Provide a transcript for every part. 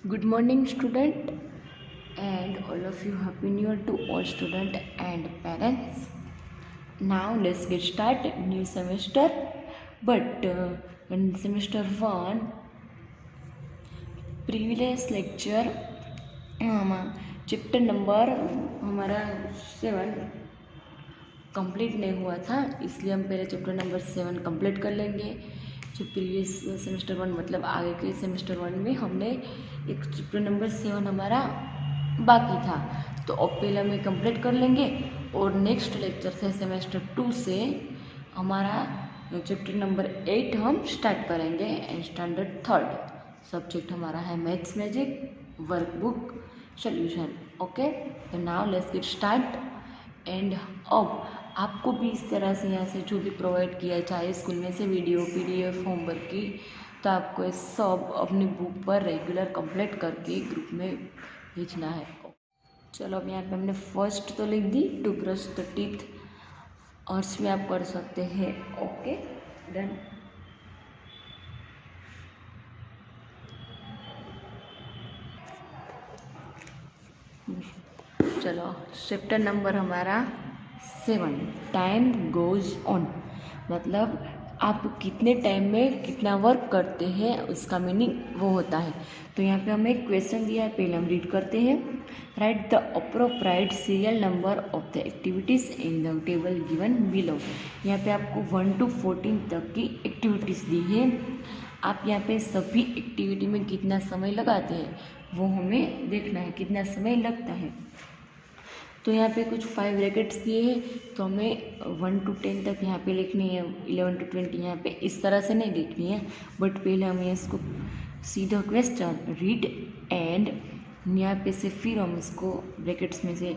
Good morning, student, and all of you. Happy New Year to all student and parents. Now let's get started. New semester, but in semester one, previous lecture, chapter number हमारा 7 complete नहीं हुआ था, इसलिए हम पहले chapter number 7 complete कर लेंगे। जो प्रीवियस सेमेस्टर 1 मतलब आगे के सेमेस्टर 1 में हमने एक चैप्टर नंबर 7 हमारा बाकी था, तो अब पहले हम कंप्लीट कर लेंगे और नेक्स्ट लेक्चर से सेमेस्टर 2 से हमारा चैप्टर नंबर 8 हम स्टार्ट करेंगे। एंड स्टैंडर्ड 3 सब्जेक्ट हमारा है maths magic workbook solution. Okay, तो now let's get start. And अब आपको भी इस तरह से यहाँ से जो भी प्रोवाइड किया चाहे स्कूल में से वीडियो PDF होमवर्क की, तो आपको ये सब अपनी बुक पर रेगुलर कंप्लीट करके ग्रुप में भेजना है। चलो अब यहाँ पे हमने फर्स्ट तो लिख दी, टू ब्रश द टीथ, और इसमें आप कर सकते हैं। Okay, done. चलो चैप्टर नंबर हमारा 7, टाइम गोज ऑन, मतलब आप कितने टाइम में कितना वर्क करते हैं उसका मीनिंग वो होता है। तो यहाँ पे हमें एक क्वेश्चन दिया है, पहले हम रीड करते हैं। Right the appropriate serial number of the activities in the table given below. यहाँ पे आपको 1 to 14 तक की एक्टिविटीज़ दी है। आप यहाँ पे सभी एक्टिविटी में कितना समय लगाते हैं वो हमें देखना है, कितना समय लगता है। तो यहाँ पे कुछ 5 ब्रैकेट्स दिए हैं, तो हमें 1 to 10 तक यहाँ पे लिखनी है, 11 to 20 यहाँ पे इस तरह से नहीं लिखनी है, बट पहले हमें इसको सीधा क्वेश्चन रीड एंड यहाँ पे से फिर हम इसको ब्रैकेट्स में से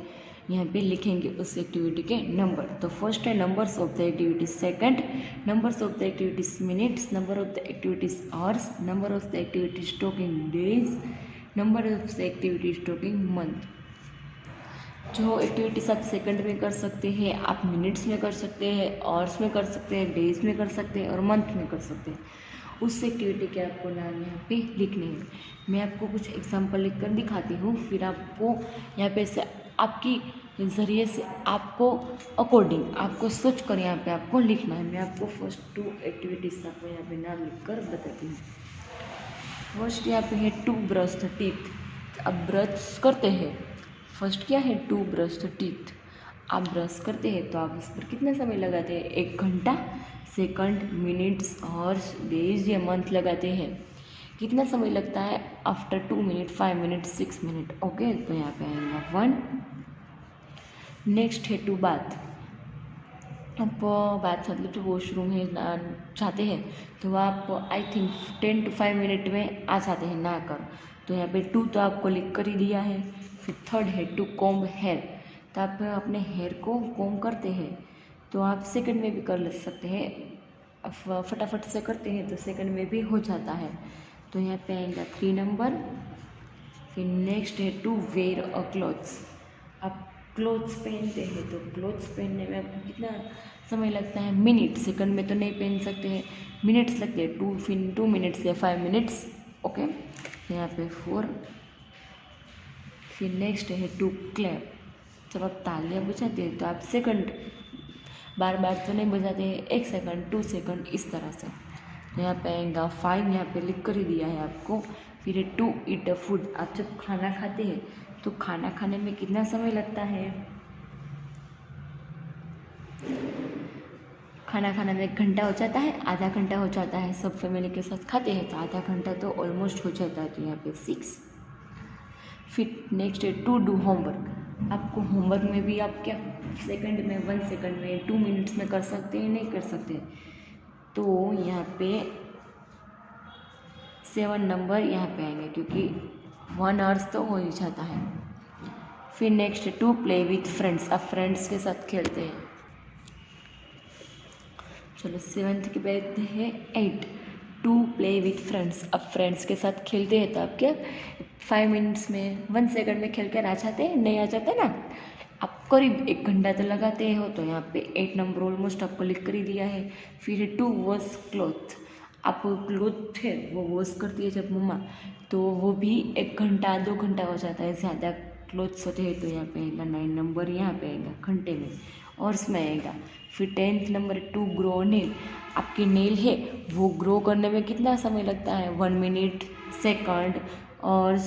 यहाँ पे लिखेंगे उस एक्टिविटी के नंबर। तो फर्स्ट है numbers of the activities, second numbers of the activities minutes, number of the activities hours, number of the activities talking days, number of the activities talking month. जो एक्टिविटीज़ आप second में कर सकते हैं, आप minutes में कर सकते हैं, आवर्स में कर सकते हैं, डेज में कर सकते हैं और मंथ में कर सकते हैं। उस एक्टिविटी के आपको नाम यहाँ पे लिखने हैं। मैं आपको कुछ एग्जांपल लिख कर दिखाती हूँ, फिर आपको यहाँ पे से आपकी ज़रिए से आपको अकॉर्डिंग आपको सोच कर यहाँ पे आपको लिखना है। मैं आपको फर्स्ट 2 एक्टिविटीज़ आपको यहाँ पे नाम लिख कर बताती हूँ। फर्स्ट यहाँ पे है टू ब्रश द टीथ। अब ब्रश करते हैं, फर्स्ट क्या है टू ब्रश द टीथ। आप ब्रश करते हैं तो आप इस पर कितना समय लगाते हैं, 1 घंटा, सेकंड, मिनट्स, आवर्स, डेज या मंथ लगाते हैं। कितना समय लगता है after 2 minute, 5 minute, 6 minute. Okay, तो यहाँ पे आएगा 1। नेक्स्ट है टू बाथ। आप बाथ मतलब जो वॉशरूम है जाते हैं तो आप आई थिंक 10 to 5 मिनट में आ जाते हैं नहा कर। तो यहाँ पे 2 तो आपको लिख कर ही दिया है। फिर थर्ड है टू कॉम्ब हेयर, तो आप अपने हेयर को कॉम्ब करते हैं, तो आप सेकंड में भी कर ले सकते हैं। आप फटाफट से करते हैं तो सेकंड में भी हो जाता है। तो यहाँ पे आएगा 3 नंबर। फिर नेक्स्ट है टू वेयर अ क्लॉथ्स। आप क्लोथ्स पहनते हैं तो क्लोथ्स पहनने में आपको कितना समय लगता है, मिनट, सेकंड में तो नहीं पहन सकते हैं, मिनट्स लगते हैं, 2 मिनट्स या 5 मिनट्स। ओके, यहाँ पे 4। फिर नेक्स्ट है टू क्लैप। जब आप तालियां बजाते हैं तो आप सेकंड बार बार तो नहीं बजाते हैं, 1 सेकंड, 2 सेकंड इस तरह से। तो यहाँ पे आएगा 5, यहाँ पे लिख कर ही दिया है आपको। फिर है टू ईट अ फूड। आप जब खाना खाते हैं तो खाना खाने में कितना समय लगता है, खाना खाने में 1 घंटा हो जाता है, आधा घंटा हो जाता है, सब फैमिली के साथ खाते हैं तो आधा घंटा तो ऑलमोस्ट हो जाता है। तो यहाँ पे 6। फिर नेक्स्ट है टू डू होमवर्क। आपको होमवर्क में भी आप क्या सेकंड में, 1 सेकंड में, 2 मिनट्स में कर सकते हैं, नहीं कर सकते। तो यहाँ पे 7 नंबर यहाँ पे आएंगे क्योंकि 1 आवर्स तो हो ही जाता है। फिर नेक्स्ट है टू प्ले विथ फ्रेंड्स। आप फ्रेंड्स के साथ खेलते हैं। चलो 7th के बाद है 8, टू प्ले विथ फ्रेंड्स। अब फ्रेंड्स के साथ खेलते हैं तो आप क्या 5 मिनट्स में, 1 सेकंड में खेल कर आ जाते हैं, नहीं आ जाते ना, आप करीब 1 घंटा तो लगाते हो। तो यहाँ पे 8 नंबर ऑलमोस्ट आपको लिख कर ही दिया है। फिर है टू वॉश क्लॉथ। आप क्लोथ है वो वॉश करती है जब मम्मा, तो वो भी 1 घंटा 2 घंटा हो जाता है, ज़्यादा क्लोथ्स होते हैं तो यहाँ पे आएगा 9 नंबर, यहाँ पे आएगा घंटे में और इसमें आएगा। फिर 10th number two grow nail, आपकी नेल है वो ग्रो करने में कितना समय लगता है, 1 मिनट, सेकंड और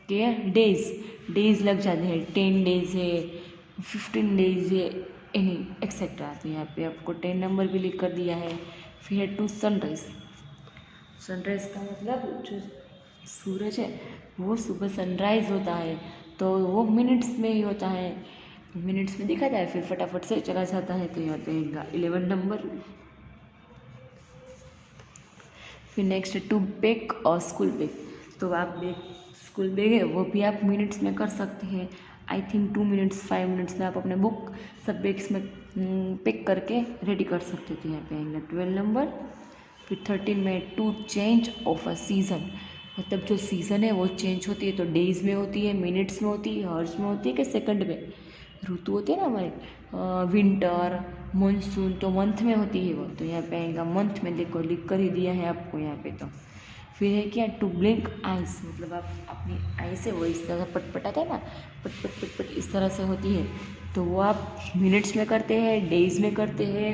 के डेज लग जाते हैं, 10 डेज है, 15 डेज है, एनी एक्सेट्रा। तो यहाँ पे आपको 10 नंबर भी लिख कर दिया है। फिर है टू सनराइज, सनराइज का मतलब जो सूरज है वो सुबह सनराइज होता है तो वो मिनट्स में ही होता है, मिनट्स में दिखा जाए फिर फटाफट से चला जाता है। तो यहाँ पे आएगा 11 नंबर। फिर नेक्स्ट है टू बैग और स्कूल बैग, तो आप बैग स्कूल बैग है वो भी आप मिनट्स में कर सकते हैं। आई थिंक 2 मिनट्स 5 मिनट्स में आप अपने बुक सब बैग्स में पैक करके रेडी कर सकते थे। यहाँ पे आएंगे 12 नंबर। फिर 13 में to change of a season, मतलब जो सीज़न है वो चेंज होती है तो डेज़ में होती है, मिनट्स में होती है, हॉर्स में होती है कि सेकंड में। ऋतु होती है ना हमारे, विंटर मानसून तो मंथ में होती है वो, तो यहाँ पे आएगा मंथ में, देखो लिख कर ही दिया है आपको यहाँ पे। तो फिर है क्या टू ब्लिंक आइज, मतलब आप अपनी आई से वो इस तरह पटपटाता है ना, पट पट पट पट इस तरह से होती है, तो वो आप मिनट्स में करते हैं, डेज में करते हैं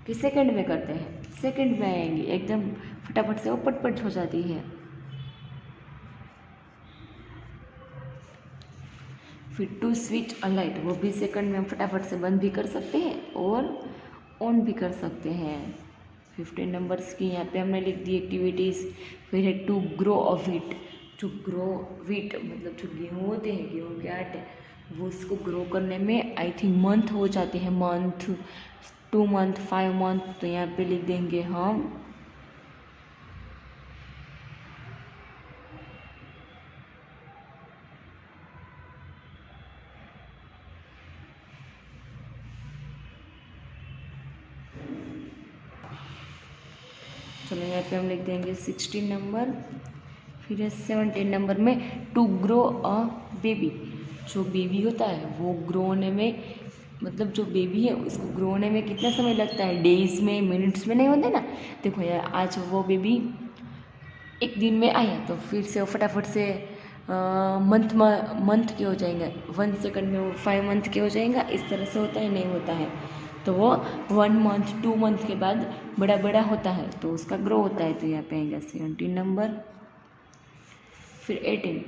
कि सेकंड में करते हैं, सेकंड में आएंगी, एकदम फटाफट से वो पटपट हो जाती है। फिर टू स्विच अ लाइट, वो भी सेकंड में हम फटाफट से बंद भी कर सकते हैं और ऑन भी कर सकते हैं। 15 नंबर्स की यहाँ पे हमने लिख दी एक्टिविटीज़। फिर है टू ग्रो अ वीट, जो ग्रो वीट मतलब जो गेहूँ होते हैं, गेहूँ के आटे, वो उसको ग्रो करने में आई थिंक मंथ हो जाते हैं, मंथ 2 मंथ 5 मंथ, तो यहाँ पे लिख देंगे हम चलो यहाँ पे हम लिख देंगे 16 नंबर। फिर है 17 नंबर में टू ग्रो अ बेबी, जो बेबी होता है वो ग्रो होने में, मतलब जो बेबी है उसको ग्रो होने में कितना समय लगता है, डेज में मिनट्स में नहीं होते ना। देखो यार आज वो बेबी एक दिन में आया तो फिर से वो फटाफट से मंथ के हो जाएंगे, 1 सेकंड में वो 5 मंथ के हो जाएगा, इस तरह से होता है नहीं होता है। तो वो 1 मंथ 2 मंथ के बाद बड़ा बड़ा होता है तो उसका ग्रो होता है। तो यहाँ पे आएगा 17 नंबर। फिर 18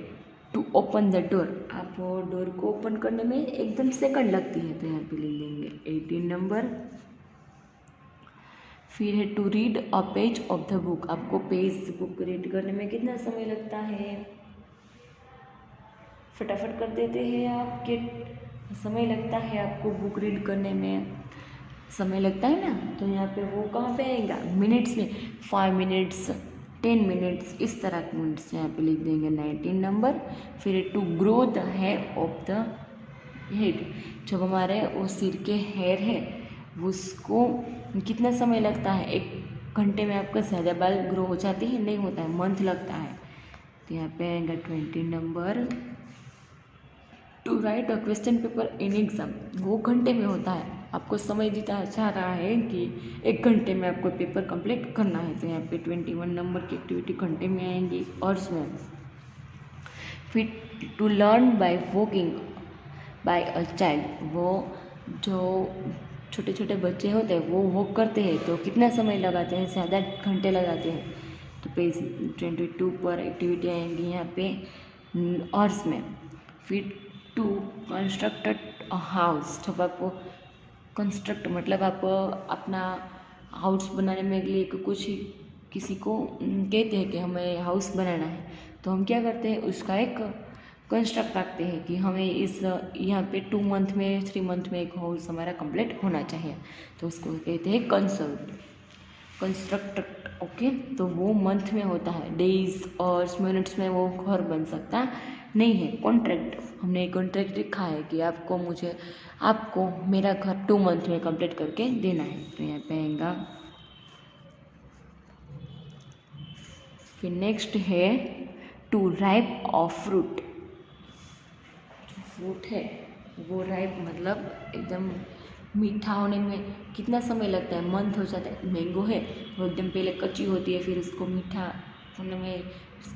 टू ओपन द डोर, आप वो डोर को ओपन करने में एकदम सेकंड लगती है तो यहाँ पे लिख देंगे 18 नंबर। फिर है to read a page of the book, आपको पेज बुक रीड करने में कितना समय लगता है, फटाफट कर देते हैं आप, कि समय लगता है आपको बुक रीड करने में, समय लगता है ना। तो यहाँ पे वो कहाँ पे आएगा, मिनट्स में, 5 मिनट्स 10 मिनट्स, इस तरह के मिनट्स यहाँ पे लिख देंगे 19 नंबर। फिर to grow the hair of the head, जब हमारे वो सिर के हेयर है उसको कितना समय लगता है, 1 घंटे में आपका ज़्यादा बाल ग्रो हो जाते हैं नहीं होता है, मंथ लगता है। तो यहाँ पे आएगा 20 number. To write a question paper in exam, वो घंटे में होता है, आपको समय देता चाह रहा है कि 1 घंटे में आपको पेपर कंप्लीट करना है। तो यहाँ पे 21 नंबर की एक्टिविटी घंटे में आएंगी। और इसमें फिर to learn by walking by a child, वो जो छोटे छोटे बच्चे होते हैं वो वॉक करते हैं तो कितना समय लगाते हैं, ज़्यादा घंटे लगाते हैं। तो पेज 22 पर एक्टिविटी आएंगी यहाँ पे आवर्स में। फिर टू कंस्ट्रक्टेड अ हाउस, जब आपको कंस्ट्रक्ट मतलब आप अपना हाउस बनाने में लिए कुछ किसी को कहते हैं कि हमें हाउस बनाना है तो हम क्या करते हैं, उसका एक कंस्ट्रक्ट रखते हैं कि हमें इस यहाँ पे 2 मंथ में 3 मंथ में एक हाउस हमारा कंप्लीट होना चाहिए, तो उसको कहते हैं कंस्ट्रक्ट। ओके, तो वो मंथ में होता है, डेज और मिनट्स में वो घर बन सकता नहीं है। कॉन्ट्रैक्ट, हमने एक कॉन्ट्रैक्ट लिखा है कि आपको मेरा घर 2 मंथ में कंप्लीट करके देना है। तो यहाँ पे आएगा। फिर नेक्स्ट है टू राइप ऑफ फ्रूट, जो फ्रूट है वो राइप मतलब एकदम मीठा होने में कितना समय लगता है, मंथ हो जाता है। मैंगो है वो एकदम पहले कच्ची होती है, फिर उसको मीठा होने में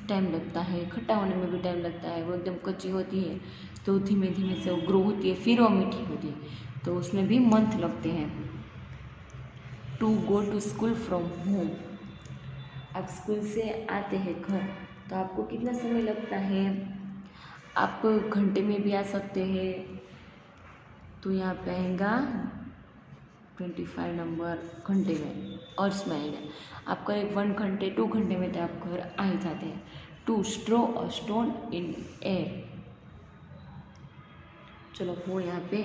टाइम लगता है, खट्टा होने में भी टाइम लगता है। वो एकदम कच्ची होती है तो धीमे धीमे से वो ग्रो होती है, फिर वो मीठी होती है, तो उसमें भी मंथ लगते हैं। To go to school from home, आप स्कूल से आते हैं घर तो आपको कितना समय लगता है, आप घंटे में भी आ सकते हैं, तो यहाँ पे आएगा 25 नंबर घंटे में, और इसमें आएगा आपका 1 घंटे 2 घंटे में तो आप घर आ ही जाते हैं। To throw a stone in air, चलो वो यहाँ पे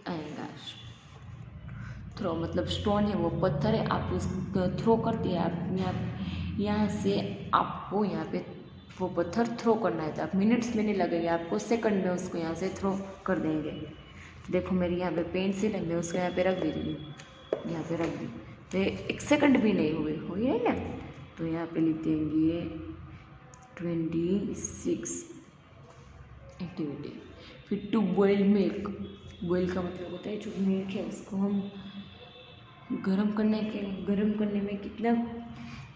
आएगा। थ्रो मतलब स्टोन है वो पत्थर है, आप उसको थ्रो करते हैं, आप यहाँ से आपको यहाँ पे वो पत्थर थ्रो करना है, तो आप मिनट्स में नहीं लगेगा, आपको सेकंड में उसको यहाँ से थ्रो कर देंगे। तो देखो मेरी यहाँ पे पेंसिल है, मैं उसको यहाँ पे रख दे रही हूँ, यहाँ पे रख दी, तो 1 सेकंड भी नहीं हुई है ना। तो यहाँ पे लिख देंगे 26 एक्टिविटी। फिर टू बॉयल मिल्क, बॉयल का मतलब होता है जो मिल्क है उसको हम गरम करने में कितना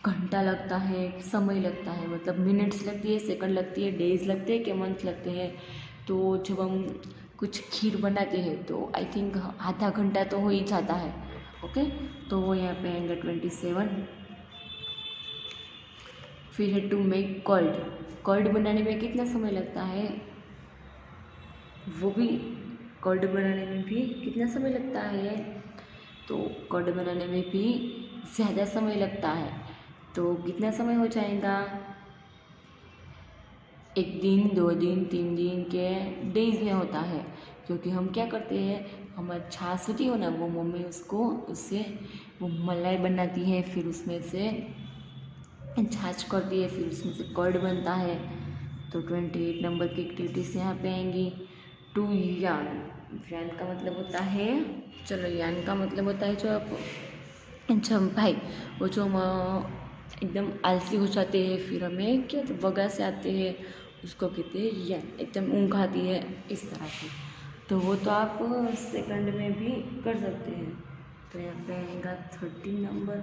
घंटा लगता है, समय लगता है, मतलब मिनट्स लगती है, सेकंड लगती है, डेज लगते हैं कि मंथ लगते हैं। तो जब हम कुछ खीर बनाते हैं तो आई थिंक आधा घंटा तो हो ही जाता है। ओके, तो वो यहाँ पे आएंगे 27। फिर है टू मेक कर्ड, कर्ड बनाने में कितना समय लगता है, वो भी कर्ड बनाने में भी कितना समय लगता है, तो कर्ड बनाने में भी ज़्यादा समय लगता है। तो कितना समय हो जाएगा, 1 दिन 2 दिन 3 दिन के डेज में होता है, क्योंकि हम क्या करते हैं, हमारी छाछ होती है ना, वो मम्मी उससे वो मलाई बनाती है, फिर उसमें से छाछ करती है, फिर उसमें से कर्ड बनता है। तो 28 नंबर की एक्टिविटीज़ यहाँ पे आएंगी। टू यान, यान का मतलब होता है, चलो यान का मतलब होता है जो आप भाई वो जो हम एकदम आलसी हो जाते हैं, फिर हमें क्या बगा से आते हैं, उसको कहते हैं यान, एकदम ऊँघ आती है इस तरह से। तो वो तो आप सेकंड में भी कर सकते हैं। तो यहाँ पे आएगा 13 नंबर।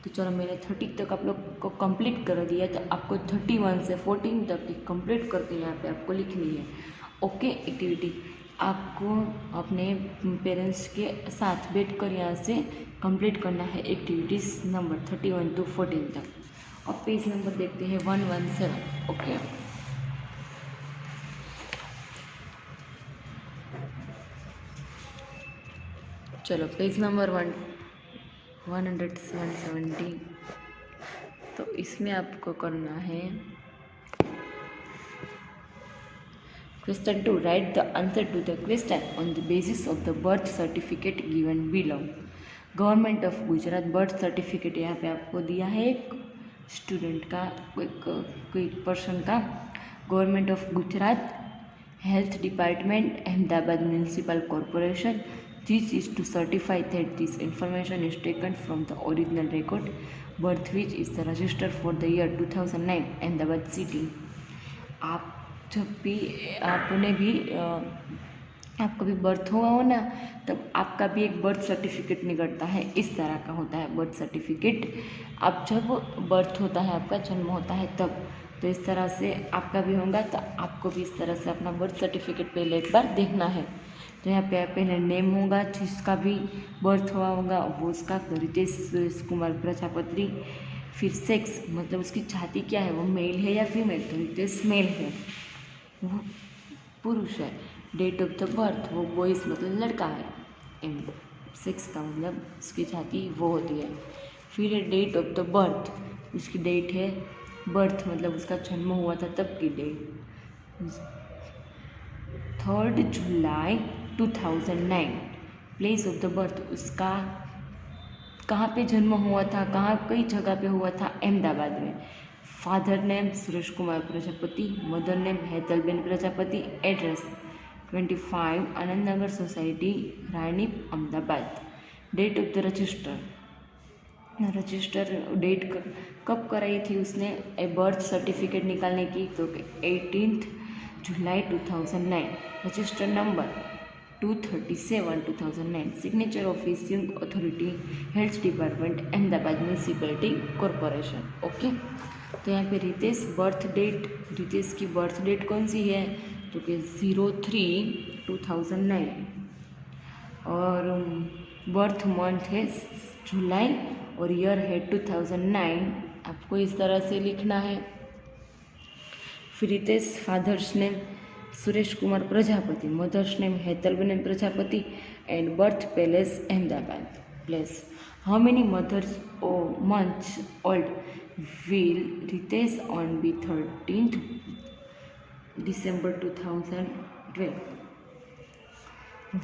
तो चलो मैंने 30 तक आप लोग को कंप्लीट कर दिया, तो आपको 31 से 14 तक की कंप्लीट करके यहाँ पे आपको लिखनी है। ओके, एक्टिविटी आपको अपने पेरेंट्स के साथ बैठकर यहाँ से कंप्लीट करना है एक्टिविटीज़ नंबर 31 to 14 तक। और पेज नंबर देखते हैं 117। ओके, चलो पेज नंबर 170। तो इसमें आपको करना है Question 2. Write the answer to the question on the basis of the birth certificate given below. Government of Gujarat birth certificate यहाँ पे आपको दिया है एक स्टूडेंट का, कोई पर्सन का। Government of Gujarat, health department, Ahmedabad municipal corporation. This is to certify that this information is taken from the original record, birth which is the register for the year 2009, Ahmedabad city. आप जब भी आपने भी आपका भी बर्थ हुआ हो ना, तब आपका भी एक बर्थ सर्टिफिकेट निकलता है, इस तरह का होता है बर्थ सर्टिफिकेट। आप जब बर्थ होता है, आपका जन्म होता है तब, तो इस तरह से आपका भी होगा, तो आपको भी इस तरह से अपना बर्थ सर्टिफिकेट पहले एक बार देखना है। तो यहाँ पे पहले नेम होगा, जिसका भी बर्थ हुआ होगा वो उसका रितेश कुमार प्रजापति। फिर सेक्स मतलब उसकी जाति क्या है, वो मेल है या फीमेल, तो रितेश मेल है, वो पुरुष है। डेट ऑफ द बर्थ वो बॉयज़ मतलब लड़का है, एम सेक्स का मतलब उसकी जाति वो होती है। फिर है डेट ऑफ द बर्थ, उसकी डेट है, बर्थ मतलब उसका जन्म हुआ था तब की डेट, 3 जुलाई 2009। प्लेस ऑफ द बर्थ उसका कहाँ पे जन्म हुआ था, कई जगह पे हुआ था, अहमदाबाद में। Father name Suresh Kumar Prajapati, mother name Hetalben Prajapati. Address 25 Anand Nagar society, Rani, Ahmedabad. Date of the register date कब कराई थी उसने बर्थ सर्टिफिकेट निकालने की, तो 18 जुलाई 2009। Register number 237 2009 signature office young authority health department Ahmedabad municipality corporation. Okay, तो यहाँ पे रितेश बर्थ डेट, रितेश की बर्थ डेट कौन सी है तो कि 03/2009 और बर्थ मंथ है जुलाई और ईयर है 2009। आपको इस तरह से लिखना है। फिर Ritesh father's name Suresh Kumar Prajapati, mother's name Hetalben Prajapati and birth place Ahmedabad place. How many mothers or months old will Ritesh on be 13th December 2012?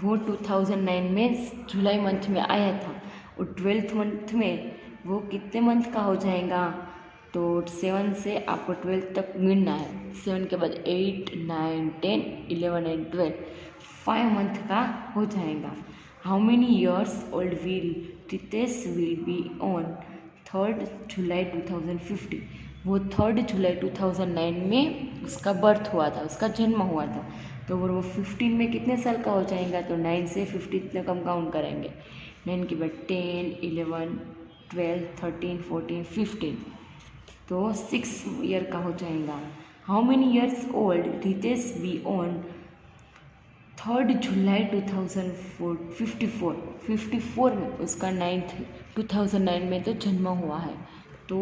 वो 2009 में जुलाई मंथ में आया था और 12th मंथ में वो कितने मंथ का हो जाएगा तो 7 से आपको 12 तक गिनना है। 7 के बाद 8, 9, 10, 11 एंड 12 5 मंथ का हो जाएगा। How many years old will Ritesh will be on 3rd July 2050? वो 3rd जुलाई 2009 में उसका बर्थ हुआ था, उसका जन्म हुआ था। तो वो 15 में कितने साल का हो जाएगा तो 9 से 50 तक हम काउंट करेंगे। 9 के बाद 10, 11, 12, 13, 14, 15 तो 6 ईयर का हो जाएगा। How many years old Ritesh be on 3rd July 2054? 54 में उसका 9th 2009 में तो जन्म हुआ है तो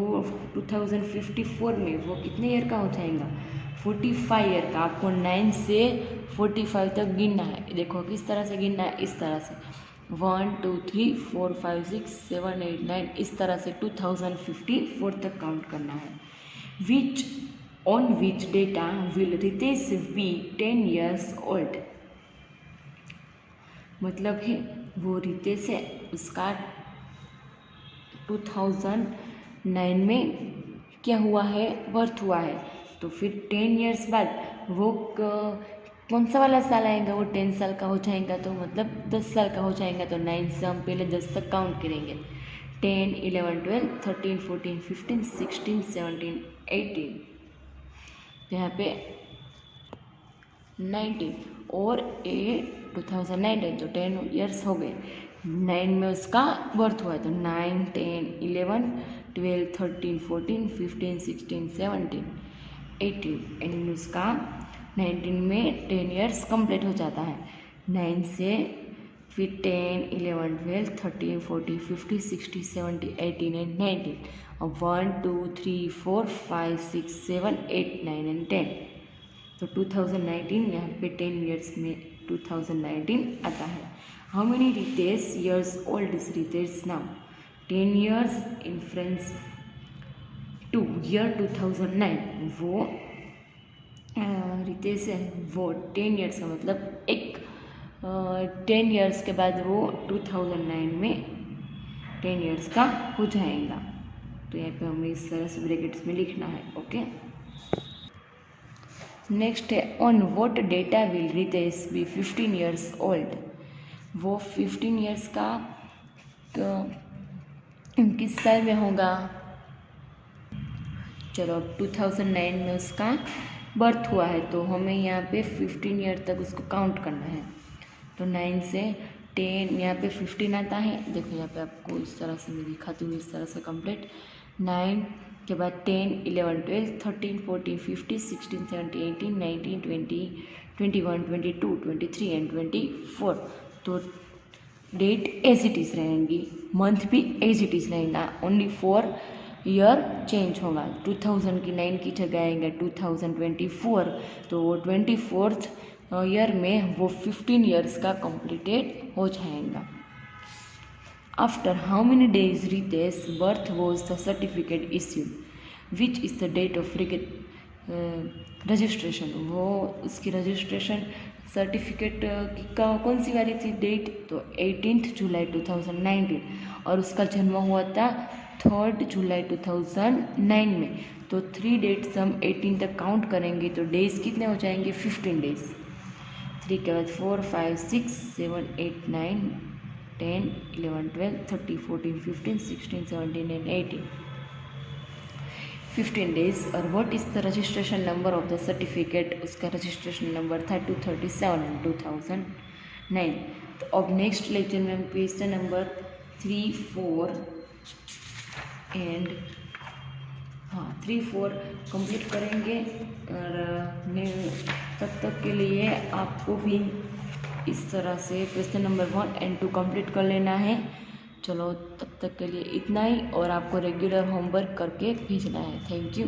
2054 में वो कितने ईयर का हो जाएगा 45 ईयर का। आपको 9 से 45 तक गिनना है। देखो किस तरह से गिनना है, इस तरह से 1, 2, 3, 4, 5, 6, 7, 8, 9 इस तरह से 2054 तक काउंट करना है। Which on which data will Ritesh be 10 years old? मतलब है वो रितेश है उसका 2009 में क्या हुआ है बर्थ हुआ है तो फिर 10 ईयर्स बाद वो कौन सा वाला साल आएगा वो 10 साल का हो जाएगा तो मतलब 10 साल का हो जाएगा तो 9 से हम पहले 10 तक काउंट करेंगे। 10, 11, 12, 13, 14, 15, 16, 17, 18 तो यहाँ पे 19 और 2019 तो 10 ईयर्स हो गए। 9 में उसका बर्थ हुआ तो 9, 10, 11, 12, 13, 14, 15, 16, 17, 18 एंड उसका 19 में 10 ईयर्स कंप्लीट हो जाता है। 9 से फिर 10, 11, 12, 13, 14, 15, 16, 17, 18 एंड 19 और 1, 2, 3, 4, 5, 6, 7, 8, 9 एंड 10 तो 2019 यहाँ पे 10 ईयर्स में 2019 आता है। How many Ritesh years old is Ritesh now? 10 years in friends to year 2009 वो रितेश है वो 10 ईयर्स का मतलब एक 10 ईयर्स के बाद वो 2009 में 10 ईयर्स का हो जाएगा। तो यहाँ पे हमें इस तरह से ब्रैकेट्स में लिखना है। ओके, नेक्स्ट है on what date will Ritesh be 15 years old? वो 15 ईयर्स का किस साल में होगा? चलो 2009 में उसका बर्थ हुआ है तो हमें यहाँ पे 15 ईयर तक उसको काउंट करना है। तो 9 से 10 यहाँ पे 15 आता है। देखो यहाँ पे आपको इस तरह से मैं दिखाती हूँ, इस तरह से कंप्लीट। 9 के बाद 10, 11, 12, 13, 14, 15, 16, 17, 18, 19, 20, 21, 22, 23 एंड 24 तो डेट एज इट इज़ रहेंगी, मंथ भी एज इट इज़ रहेगा, ओनली 4 ईयर चेंज होगा। 2000 की 9 की जगह आएगा 2024 तो 24th ईयर में वो 15 ईयर्स का कंप्लीटेड हो जाएगा। After how many days Ritesh birth was the certificate issued? Which is the date of registration? वो उसकी रजिस्ट्रेशन सर्टिफिकेट का कौन सी वाली थी डेट? तो 18 जुलाई 2019 और उसका जन्म हुआ था 3rd जुलाई 2009 में। तो 3 डेट्स हम 18 तक काउंट करेंगे तो डेज कितने हो जाएंगे 15 डेज। 3 के बाद 4, 5, 6, 7, 8, 9, 10, 11, 12, 13, 14, 15, 16, 17 एंड 18 15 डेज। और what is the registration number of the certificate? उसका रजिस्ट्रेशन नंबर था 237 इन 9। तो अब नेक्स्ट लेक्चर में हम क्वेश्चन नंबर 3, 4 एंड 3, 4 कंप्लीट करेंगे। और मैं तब तक के लिए आपको भी इस तरह से क्वेश्चन नंबर 1 एंड 2 कंप्लीट कर लेना है। चलो तब तक के लिए इतना ही, और आपको रेगुलर होमवर्क करके भेजना है। Thank you.